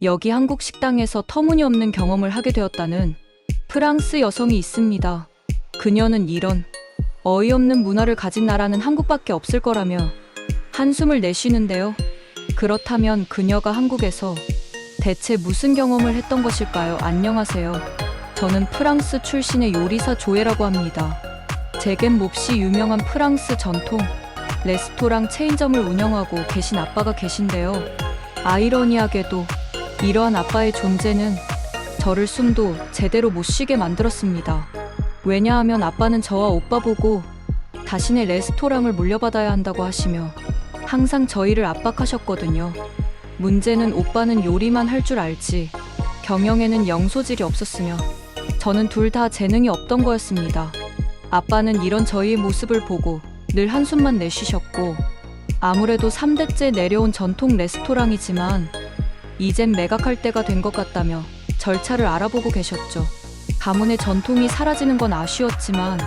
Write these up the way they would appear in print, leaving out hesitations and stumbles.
여기 한국 식당에서 터무니없는 경험을 하게 되었다는 프랑스 여성이 있습니다. 그녀는 이런 어이없는 문화를 가진 나라는 한국밖에 없을 거라며 한숨을 내쉬는데요. 그렇다면 그녀가 한국에서 대체 무슨 경험을 했던 것일까요? 안녕하세요. 저는 프랑스 출신의 요리사 조에라고 합니다. 제겐 몹시 유명한 프랑스 전통 레스토랑 체인점을 운영하고 계신 아빠가 계신데요. 아이러니하게도 이러한 아빠의 존재는 저를 숨도 제대로 못 쉬게 만들었습니다. 왜냐하면 아빠는 저와 오빠 보고 자신의 레스토랑을 물려받아야 한다고 하시며 항상 저희를 압박하셨거든요. 문제는 오빠는 요리만 할 줄 알지 경영에는 영 소질이 없었으며 저는 둘 다 재능이 없던 거였습니다. 아빠는 이런 저희의 모습을 보고 늘 한숨만 내쉬셨고 아무래도 3대째 내려온 전통 레스토랑이지만 이젠 매각할 때가 된 것 같다며 절차를 알아보고 계셨죠. 가문의 전통이 사라지는 건 아쉬웠지만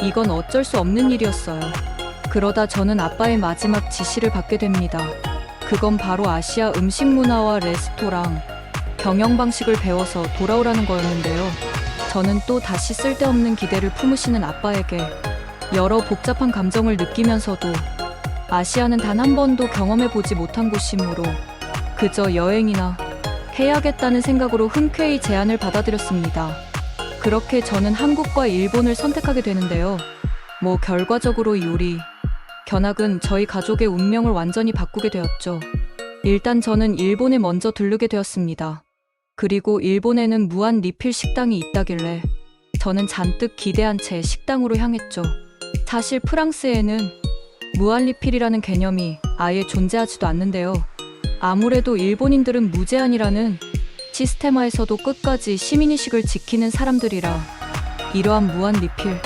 이건 어쩔 수 없는 일이었어요. 그러다 저는 아빠의 마지막 지시를 받게 됩니다. 그건 바로 아시아 음식 문화와 레스토랑 경영 방식을 배워서 돌아오라는 거였는데요. 저는 또 다시 쓸데없는 기대를 품으시는 아빠에게 여러 복잡한 감정을 느끼면서도 아시아는 단 한 번도 경험해보지 못한 곳이므로 그저 여행이나 해야겠다는 생각으로 흔쾌히 제안을 받아들였습니다. 그렇게 저는 한국과 일본을 선택하게 되는데요. 결과적으로 요리, 견학은 저희 가족의 운명을 완전히 바꾸게 되었죠. 일단 저는 일본에 먼저 들르게 되었습니다. 그리고 일본에는 무한 리필 식당이 있다길래 저는 잔뜩 기대한 채 식당으로 향했죠. 사실 프랑스에는 무한 리필이라는 개념이 아예 존재하지도 않는데요. 아무래도 일본인들은 무제한이라는 시스테마에서도 끝까지 시민의식을 지키는 사람들이라 이러한 무한 리필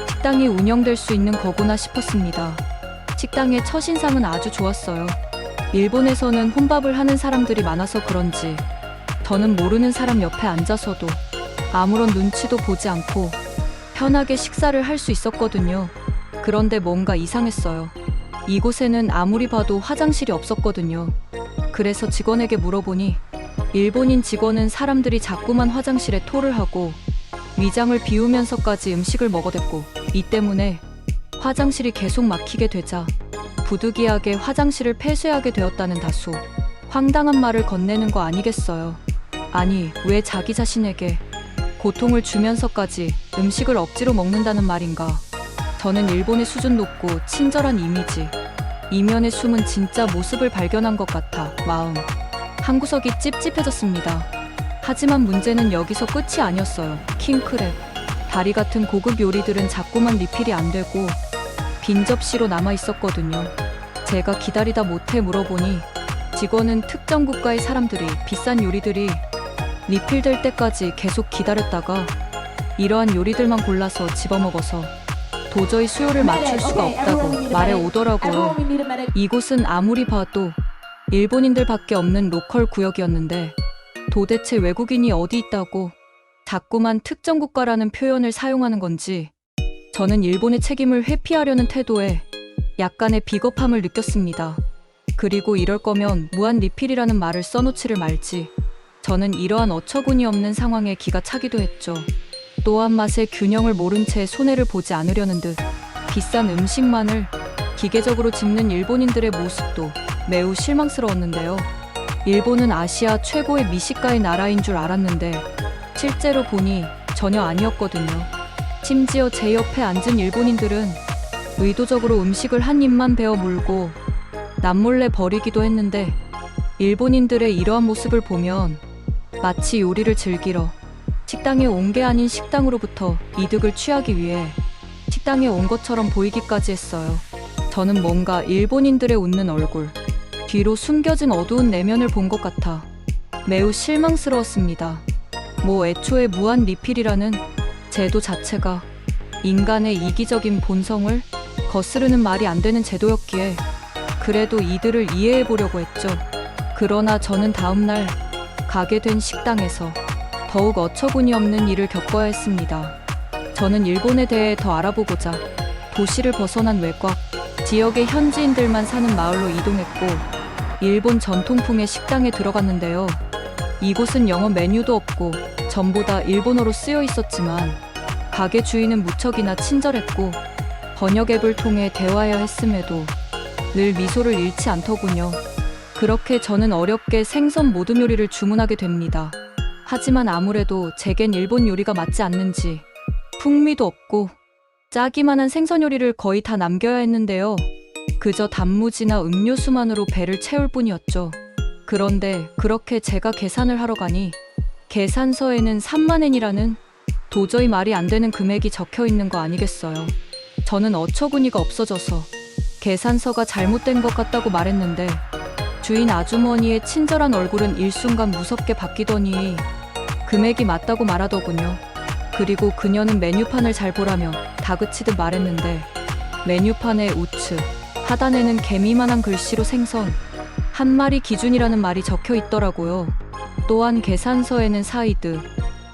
식당이 운영될 수 있는 거구나 싶었습니다. 식당의 첫인상은 아주 좋았어요. 일본에서는 혼밥을 하는 사람들이 많아서 그런지 저는 모르는 사람 옆에 앉아서도 아무런 눈치도 보지 않고 편하게 식사를 할 수 있었거든요. 그런데 뭔가 이상했어요. 이곳에는 아무리 봐도 화장실이 없었거든요. 그래서 직원에게 물어보니 일본인 직원은 사람들이 자꾸만 화장실에 토를 하고 위장을 비우면서까지 음식을 먹어댔고 이 때문에 화장실이 계속 막히게 되자 부득이하게 화장실을 폐쇄하게 되었다는 다소 황당한 말을 건네는 거 아니겠어요. 아니, 왜 자기 자신에게 고통을 주면서까지 음식을 억지로 먹는다는 말인가. 저는 일본의 수준 높고 친절한 이미지, 이면에 숨은 진짜 모습을 발견한 것 같아 마음 한구석이 찝찝해졌습니다. 하지만 문제는 여기서 끝이 아니었어요. 킹크랩, 다리 같은 고급 요리들은 자꾸만 리필이 안 되고 빈 접시로 남아 있었거든요. 제가 기다리다 못해 물어보니 직원은 특정 국가의 사람들이 비싼 요리들이 리필될 때까지 계속 기다렸다가 이러한 요리들만 골라서 집어먹어서 도저히 수요를 맞출 수가 없다고 말해 오더라고요. 이곳은 아무리 봐도 일본인들밖에 없는 로컬 구역이었는데 도대체 외국인이 어디 있다고 자꾸만 특정 국가라는 표현을 사용하는 건지 저는 일본의 책임을 회피하려는 태도에 약간의 비겁함을 느꼈습니다. 그리고 이럴 거면 무한 리필이라는 말을 써놓지를 말지. 저는 이러한 어처구니 없는 상황에 기가 차기도 했죠. 또한 맛의 균형을 모른 채 손해를 보지 않으려는 듯 비싼 음식만을 기계적으로 집는 일본인들의 모습도 매우 실망스러웠는데요. 일본은 아시아 최고의 미식가의 나라인 줄 알았는데 실제로 보니 전혀 아니었거든요. 심지어 제 옆에 앉은 일본인들은 의도적으로 음식을 한 입만 베어 물고 남몰래 버리기도 했는데 일본인들의 이러한 모습을 보면 마치 요리를 즐기러 식당에 온 게 아닌 식당으로부터 이득을 취하기 위해 식당에 온 것처럼 보이기까지 했어요. 저는 뭔가 일본인들의 웃는 얼굴, 뒤로 숨겨진 어두운 내면을 본 것 같아 매우 실망스러웠습니다. 애초에 무한 리필이라는 제도 자체가 인간의 이기적인 본성을 거스르는 말이 안 되는 제도였기에 그래도 이들을 이해해 보려고 했죠. 그러나 저는 다음날 가게 된 식당에서 더욱 어처구니 없는 일을 겪어야 했습니다. 저는 일본에 대해 더 알아보고자 도시를 벗어난 외곽 지역의 현지인들만 사는 마을로 이동했고 일본 전통풍의 식당에 들어갔는데요. 이곳은 영어 메뉴도 없고 전부 다 일본어로 쓰여 있었지만 가게 주인은 무척이나 친절했고 번역 앱을 통해 대화해야 했음에도 늘 미소를 잃지 않더군요. 그렇게 저는 어렵게 생선 모듬 요리를 주문하게 됩니다. 하지만 아무래도 제겐 일본 요리가 맞지 않는지 풍미도 없고 짜기만 한 생선 요리를 거의 다 남겨야 했는데요. 그저 단무지나 음료수만으로 배를 채울 뿐이었죠. 그런데 그렇게 제가 계산을 하러 가니 계산서에는 3만엔이라는 도저히 말이 안 되는 금액이 적혀 있는 거 아니겠어요. 저는 어처구니가 없어져서 계산서가 잘못된 것 같다고 말했는데 주인 아주머니의 친절한 얼굴은 일순간 무섭게 바뀌더니 금액이 맞다고 말하더군요. 그리고 그녀는 메뉴판을 잘 보라며 다그치듯 말했는데 메뉴판의 우측 하단에는 개미만한 글씨로 생선 한 마리 기준이라는 말이 적혀 있더라고요. 또한 계산서에는 사이드,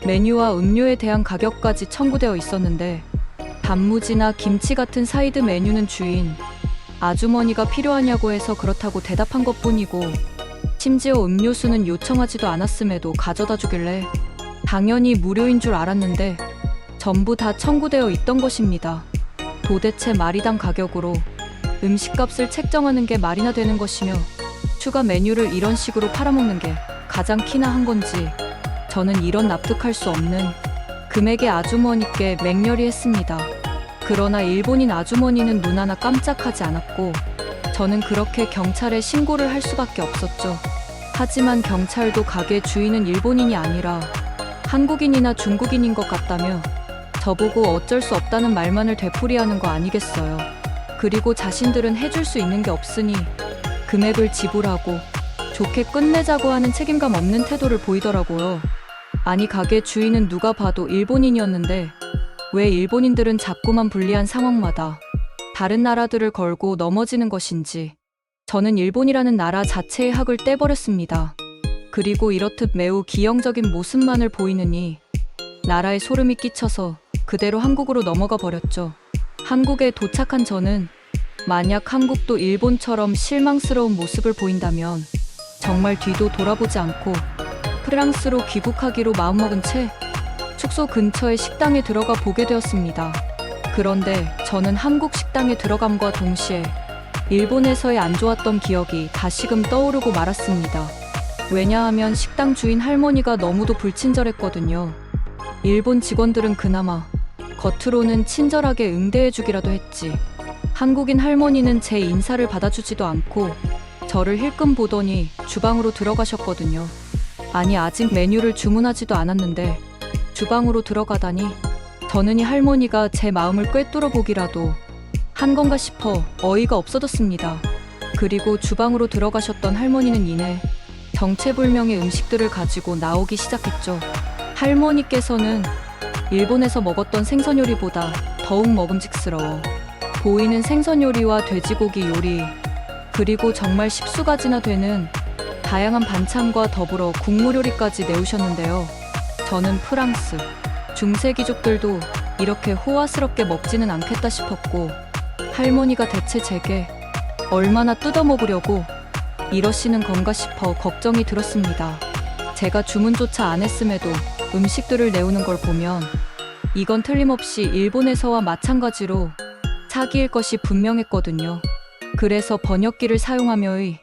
메뉴와 음료에 대한 가격까지 첨부되어 있었는데 단무지나 김치 같은 사이드 메뉴는 주인 아주머니가 필요하냐고 해서 그렇다고 대답한 것뿐이고 심지어 음료수는 요청하지도 않았음에도 가져다 주길래 당연히 무료인 줄 알았는데 전부 다 청구되어 있던 것입니다. 도대체 마리당 가격으로 음식값을 책정하는 게 말이나 되는 것이며 추가 메뉴를 이런 식으로 팔아먹는 게 가장 키나 한 건지 저는 이런 납득할 수 없는 금액의 아주머니께 맹렬히 했습니다. 그러나 일본인 아주머니는 눈 하나 깜짝하지 않았고 저는 그렇게 경찰에 신고를 할 수밖에 없었죠. 하지만 경찰도 가게 주인은 일본인이 아니라 한국인이나 중국인인 것 같다며 저보고 어쩔 수 없다는 말만을 되풀이하는 거 아니겠어요. 그리고 자신들은 해줄 수 있는 게 없으니 금액을 지불하고 좋게 끝내자고 하는 책임감 없는 태도를 보이더라고요. 아니 가게 주인은 누가 봐도 일본인이었는데 왜 일본인들은 자꾸만 불리한 상황마다 다른 나라들을 걸고 넘어지는 것인지 저는 일본이라는 나라 자체의 학을 떼버렸습니다. 그리고 이렇듯 매우 기형적인 모습만을 보이느니 나라에 소름이 끼쳐서 그대로 한국으로 넘어가 버렸죠. 한국에 도착한 저는 만약 한국도 일본처럼 실망스러운 모습을 보인다면 정말 뒤도 돌아보지 않고 프랑스로 귀국하기로 마음먹은 채 숙소 근처의 식당에 들어가 보게 되었습니다. 그런데 저는 한국 식당에 들어감과 동시에 일본에서의 안 좋았던 기억이 다시금 떠오르고 말았습니다. 왜냐하면 식당 주인 할머니가 너무도 불친절했거든요. 일본 직원들은 그나마 겉으로는 친절하게 응대해주기라도 했지 한국인 할머니는 제 인사를 받아주지도 않고 저를 힐끔 보더니 주방으로 들어가셨거든요. 아니 아직 메뉴를 주문하지도 않았는데 주방으로 들어가다니 저는 이 할머니가 제 마음을 꿰뚫어 보기라도 한 건가 싶어 어이가 없어졌습니다. 그리고 주방으로 들어가셨던 할머니는 이내 정체불명의 음식들을 가지고 나오기 시작했죠. 할머니께서는 일본에서 먹었던 생선 요리보다 더욱 먹음직스러워 보이는 생선 요리와 돼지고기 요리 그리고 정말 10수가지나 되는 다양한 반찬과 더불어 국물 요리까지 내오셨는데요. 저는 프랑스, 중세귀족들도 이렇게 호화스럽게 먹지는 않겠다 싶었고 할머니가 대체 제게 얼마나 뜯어먹으려고 이러시는 건가 싶어 걱정이 들었습니다. 제가 주문조차 안 했음에도 음식들을 내오는 걸 보면 이건 틀림없이 일본에서와 마찬가지로 사기일 것이 분명했거든요. 그래서 번역기를 사용하며의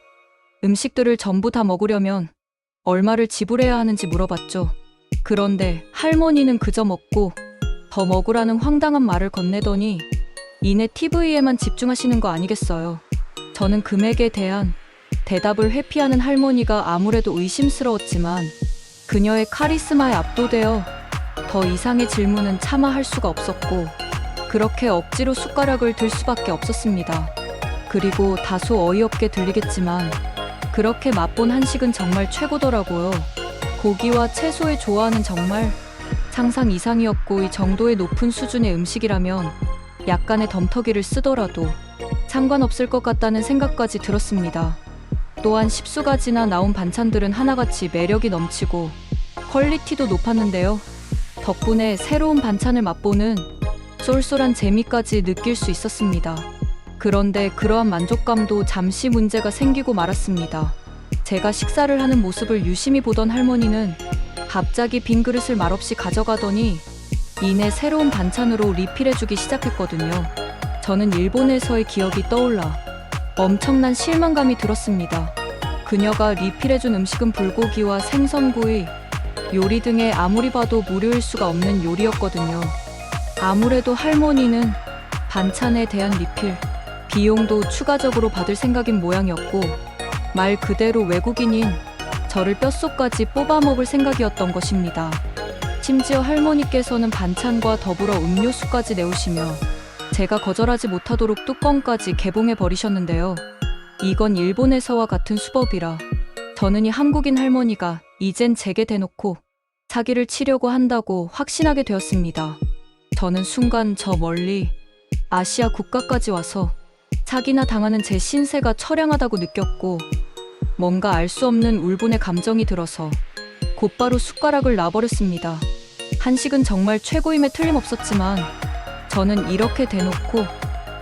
음식들을 전부 다 먹으려면 얼마를 지불해야 하는지 물어봤죠. 그런데 할머니는 그저 먹고 더 먹으라는 황당한 말을 건네더니 이내 TV에만 집중하시는 거 아니겠어요. 저는 금액에 대한 대답을 회피하는 할머니가 아무래도 의심스러웠지만 그녀의 카리스마에 압도되어 더 이상의 질문은 차마 할 수가 없었고 그렇게 억지로 숟가락을 들 수밖에 없었습니다. 그리고 다소 어이없게 들리겠지만 그렇게 맛본 한식은 정말 최고더라고요. 고기와 채소의 조화는 정말 상상 이상이었고 이 정도의 높은 수준의 음식이라면 약간의 덤터기를 쓰더라도 상관없을 것 같다는 생각까지 들었습니다. 또한 10수가지나 나온 반찬들은 하나같이 매력이 넘치고 퀄리티도 높았는데요. 덕분에 새로운 반찬을 맛보는 쏠쏠한 재미까지 느낄 수 있었습니다. 그런데 그러한 만족감도 잠시 문제가 생기고 말았습니다. 제가 식사를 하는 모습을 유심히 보던 할머니는 갑자기 빈 그릇을 말없이 가져가더니 이내 새로운 반찬으로 리필해주기 시작했거든요. 저는 일본에서의 기억이 떠올라 엄청난 실망감이 들었습니다. 그녀가 리필해준 음식은 불고기와 생선구이, 요리 등의 아무리 봐도 무료일 수가 없는 요리였거든요. 아무래도 할머니는 반찬에 대한 리필, 비용도 추가적으로 받을 생각인 모양이었고 말 그대로 외국인인 저를 뼛속까지 뽑아먹을 생각이었던 것입니다. 심지어 할머니께서는 반찬과 더불어 음료수까지 내오시며 제가 거절하지 못하도록 뚜껑까지 개봉해 버리셨는데요. 이건 일본에서와 같은 수법이라 저는 이 한국인 할머니가 이젠 제게 대놓고 사기를 치려고 한다고 확신하게 되었습니다. 저는 순간 저 멀리 아시아 국가까지 와서 사기나 당하는 제 신세가 처량하다고 느꼈고 뭔가 알 수 없는 울분의 감정이 들어서 곧바로 숟가락을 놔버렸습니다. 한식은 정말 최고임에 틀림없었지만 저는 이렇게 대놓고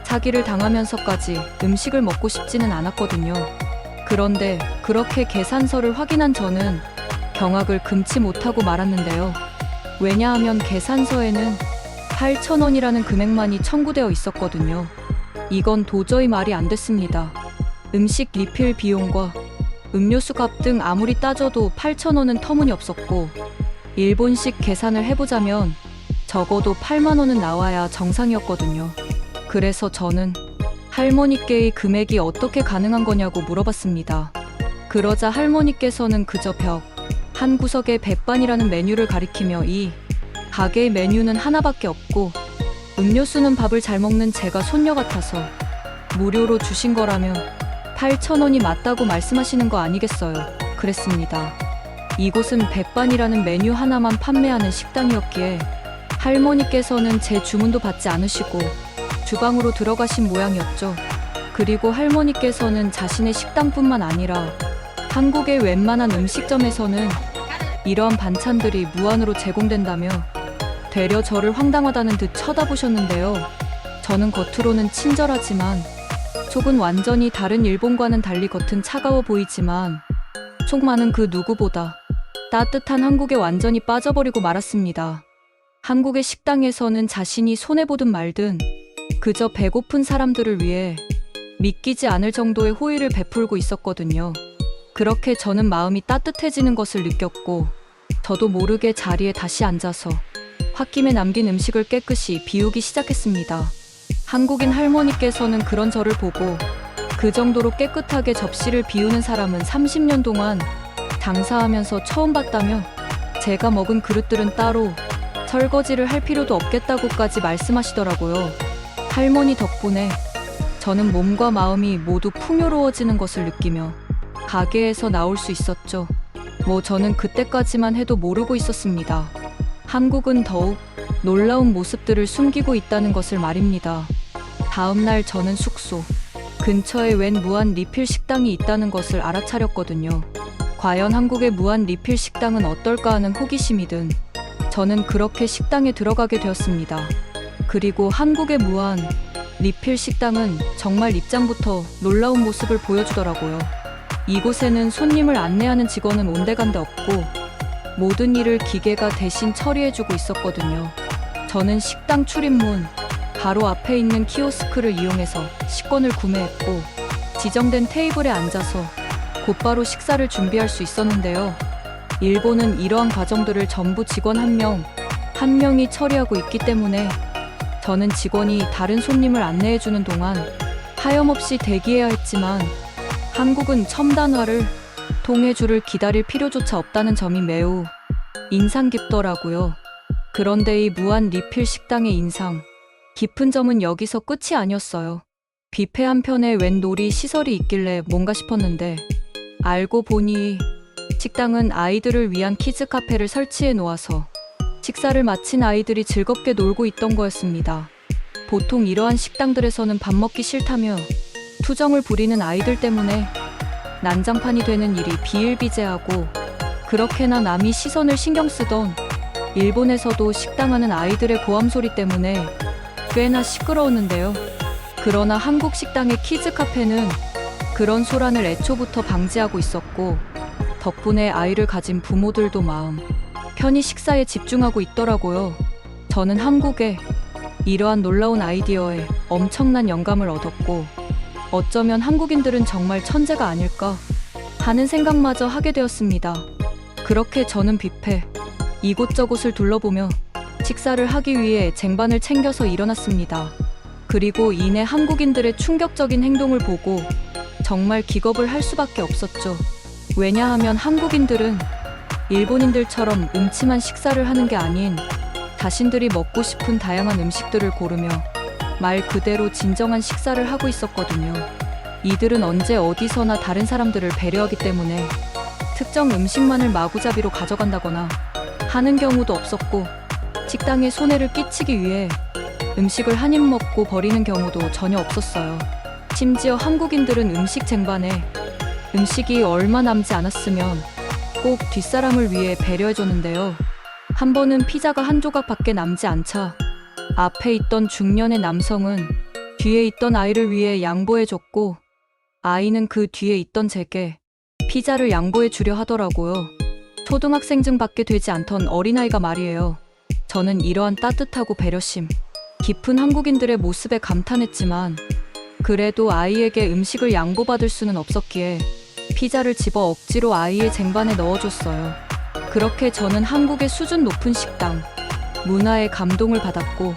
사기를 당하면서까지 음식을 먹고 싶지는 않았거든요. 그런데 그렇게 계산서를 확인한 저는 경악을 금치 못하고 말았는데요. 왜냐하면 계산서에는 8,000원이라는 금액만이 청구되어 있었거든요. 이건 도저히 말이 안 됐습니다. 음식 리필 비용과 음료수 값 등 아무리 따져도 8,000원은 터무니없었고 일본식 계산을 해보자면 적어도 8만 원은 나와야 정상이었거든요. 그래서 저는 할머니께 이 금액이 어떻게 가능한 거냐고 물어봤습니다. 그러자 할머니께서는 그저 벽 한 구석에 백반이라는 메뉴를 가리키며 이 가게의 메뉴는 하나밖에 없고 음료수는 밥을 잘 먹는 제가 손녀 같아서 무료로 주신 거라며 8,000원이 맞다고 말씀하시는 거 아니겠어요? 그랬습니다. 이곳은 백반이라는 메뉴 하나만 판매하는 식당이었기에 할머니께서는 제 주문도 받지 않으시고 주방으로 들어가신 모양이었죠. 그리고 할머니께서는 자신의 식당뿐만 아니라 한국의 웬만한 음식점에서는 이러한 반찬들이 무한으로 제공된다며 되려 저를 황당하다는 듯 쳐다보셨는데요. 저는 겉으로는 친절하지만 속은 완전히 다른 일본과는 달리 겉은 차가워 보이지만 속 많은 그 누구보다 따뜻한 한국에 완전히 빠져버리고 말았습니다. 한국의 식당에서는 자신이 손해보든 말든 그저 배고픈 사람들을 위해 믿기지 않을 정도의 호의를 베풀고 있었거든요. 그렇게 저는 마음이 따뜻해지는 것을 느꼈고 저도 모르게 자리에 다시 앉아서 홧김에 남긴 음식을 깨끗이 비우기 시작했습니다. 한국인 할머니께서는 그런 저를 보고 그 정도로 깨끗하게 접시를 비우는 사람은 30년 동안 장사하면서 처음 봤다며 제가 먹은 그릇들은 따로 설거지를 할 필요도 없겠다고까지 말씀하시더라고요. 할머니 덕분에 저는 몸과 마음이 모두 풍요로워지는 것을 느끼며 가게에서 나올 수 있었죠. 저는 그때까지만 해도 모르고 있었습니다. 한국은 더욱 놀라운 모습들을 숨기고 있다는 것을 말입니다. 다음 날 저는 숙소 근처에 웬 무한 리필 식당이 있다는 것을 알아차렸거든요. 과연 한국의 무한 리필 식당은 어떨까 하는 호기심이 든 저는 그렇게 식당에 들어가게 되었습니다. 그리고 한국의 무한 리필 식당은 정말 입장부터 놀라운 모습을 보여주더라고요. 이곳에는 손님을 안내하는 직원은 온데간데 없고 모든 일을 기계가 대신 처리해주고 있었거든요. 저는 식당 출입문 바로 앞에 있는 키오스크를 이용해서 식권을 구매했고 지정된 테이블에 앉아서 곧바로 식사를 준비할 수 있었는데요. 일본은 이러한 과정들을 전부 직원 한 명이 처리하고 있기 때문에 저는 직원이 다른 손님을 안내해주는 동안 하염없이 대기해야 했지만 한국은 첨단화를 통해 줄을 기다릴 필요조차 없다는 점이 매우 인상 깊더라고요. 그런데 이 무한 리필 식당의 인상 깊은 점은 여기서 끝이 아니었어요. 뷔페 한편에 웬 놀이 시설이 있길래 뭔가 싶었는데 알고 보니 식당은 아이들을 위한 키즈 카페를 설치해 놓아서 식사를 마친 아이들이 즐겁게 놀고 있던 거였습니다. 보통 이러한 식당들에서는 밥 먹기 싫다며 투정을 부리는 아이들 때문에 난장판이 되는 일이 비일비재하고 그렇게나 남이 시선을 신경 쓰던 일본에서도 식당 하는 아이들의 고함 소리 때문에 꽤나 시끄러웠는데요. 그러나 한국 식당의 키즈 카페는 그런 소란을 애초부터 방지하고 있었고, 덕분에 아이를 가진 부모들도 마음 편히 식사에 집중하고 있더라고요. 저는 한국에 이러한 놀라운 아이디어에 엄청난 영감을 얻었고, 어쩌면 한국인들은 정말 천재가 아닐까 하는 생각마저 하게 되었습니다. 그렇게 저는 뷔페 이곳저곳을 둘러보며 식사를 하기 위해 쟁반을 챙겨서 일어났습니다. 그리고 이내 한국인들의 충격적인 행동을 보고 정말 기겁을 할 수밖에 없었죠. 왜냐하면 한국인들은 일본인들처럼 음침한 식사를 하는 게 아닌 자신들이 먹고 싶은 다양한 음식들을 고르며 말 그대로 진정한 식사를 하고 있었거든요. 이들은 언제 어디서나 다른 사람들을 배려하기 때문에 특정 음식만을 마구잡이로 가져간다거나 하는 경우도 없었고, 식당에 손해를 끼치기 위해 음식을 한 입 먹고 버리는 경우도 전혀 없었어요. 심지어 한국인들은 음식 쟁반에 음식이 얼마 남지 않았으면 꼭 뒷사람을 위해 배려해줬는데요. 한 번은 피자가 한 조각밖에 남지 않자 앞에 있던 중년의 남성은 뒤에 있던 아이를 위해 양보해줬고, 아이는 그 뒤에 있던 제게 피자를 양보해 주려 하더라고요. 초등학생증밖에 되지 않던 어린아이가 말이에요. 저는 이러한 따뜻하고 배려심 깊은 한국인들의 모습에 감탄했지만, 그래도 아이에게 음식을 양보받을 수는 없었기에 피자를 집어 억지로 아이의 쟁반에 넣어줬어요. 그렇게 저는 한국의 수준 높은 식당 문화에 감동을 받았고,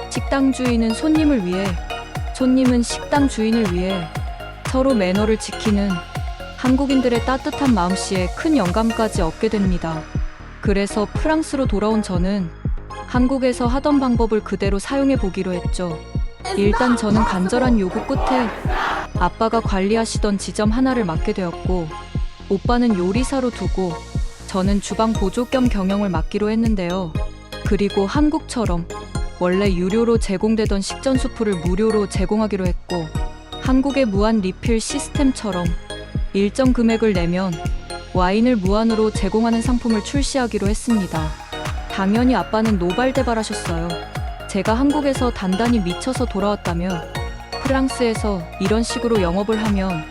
식당 주인은 손님을 위해, 손님은 식당 주인을 위해 서로 매너를 지키는 한국인들의 따뜻한 마음씨에 큰 영감까지 얻게 됩니다. 그래서 프랑스로 돌아온 저는 한국에서 하던 방법을 그대로 사용해 보기로 했죠. 일단 저는 간절한 요구 끝에 아빠가 관리하시던 지점 하나를 맡게 되었고, 오빠는 요리사로 두고 저는 주방 보조 겸 경영을 맡기로 했는데요. 그리고 한국처럼 원래 유료로 제공되던 식전 수프를 무료로 제공하기로 했고, 한국의 무한 리필 시스템처럼 일정 금액을 내면 와인을 무한으로 제공하는 상품을 출시하기로 했습니다. 당연히 아빠는 노발대발하셨어요. 제가 한국에서 단단히 미쳐서 돌아왔다며 프랑스에서 이런 식으로 영업을 하면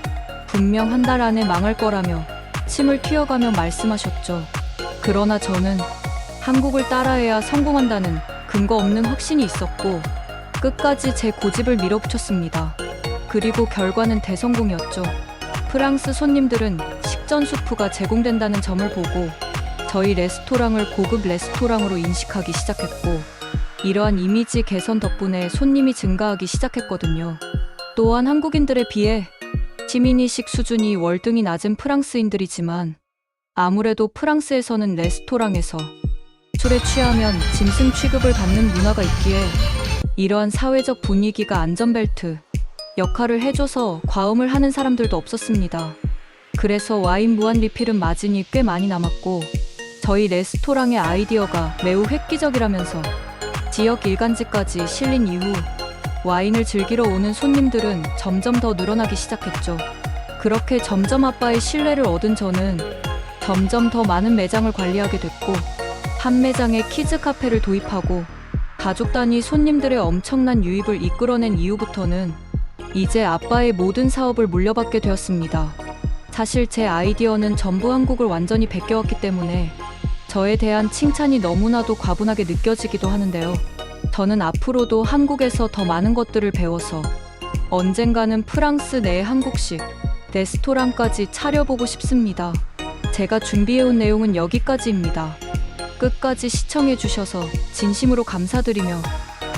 분명 한 달 안에 망할 거라며 침을 튀어가며 말씀하셨죠. 그러나 저는 한국을 따라해야 성공한다는 근거 없는 확신이 있었고, 끝까지 제 고집을 밀어붙였습니다. 그리고 결과는 대성공이었죠. 프랑스 손님들은 식전 수프가 제공된다는 점을 보고 저희 레스토랑을 고급 레스토랑으로 인식하기 시작했고, 이러한 이미지 개선 덕분에 손님이 증가하기 시작했거든요. 또한 한국인들에 비해 시민의식 수준이 월등히 낮은 프랑스인들이지만, 아무래도 프랑스에서는 레스토랑에서 술에 취하면 짐승 취급을 받는 문화가 있기에 이러한 사회적 분위기가 안전벨트 역할을 해줘서 과음을 하는 사람들도 없었습니다. 그래서 와인 무한 리필은 마진이 꽤 많이 남았고, 저희 레스토랑의 아이디어가 매우 획기적이라면서 지역 일간지까지 실린 이후 와인을 즐기러 오는 손님들은 점점 더 늘어나기 시작했죠. 그렇게 점점 아빠의 신뢰를 얻은 저는 점점 더 많은 매장을 관리하게 됐고, 한 매장에 키즈 카페를 도입하고 가족 단위 손님들의 엄청난 유입을 이끌어낸 이후부터는 이제 아빠의 모든 사업을 물려받게 되었습니다. 사실 제 아이디어는 전부 한국을 완전히 베껴왔기 때문에 저에 대한 칭찬이 너무나도 과분하게 느껴지기도 하는데요. 저는 앞으로도 한국에서 더 많은 것들을 배워서 언젠가는 프랑스 내 한국식 레스토랑까지 차려보고 싶습니다. 제가 준비해온 내용은 여기까지입니다. 끝까지 시청해주셔서 진심으로 감사드리며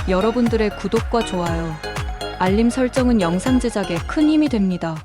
여러분들의 구독과 좋아요, 알림 설정은 영상 제작에 큰 힘이 됩니다.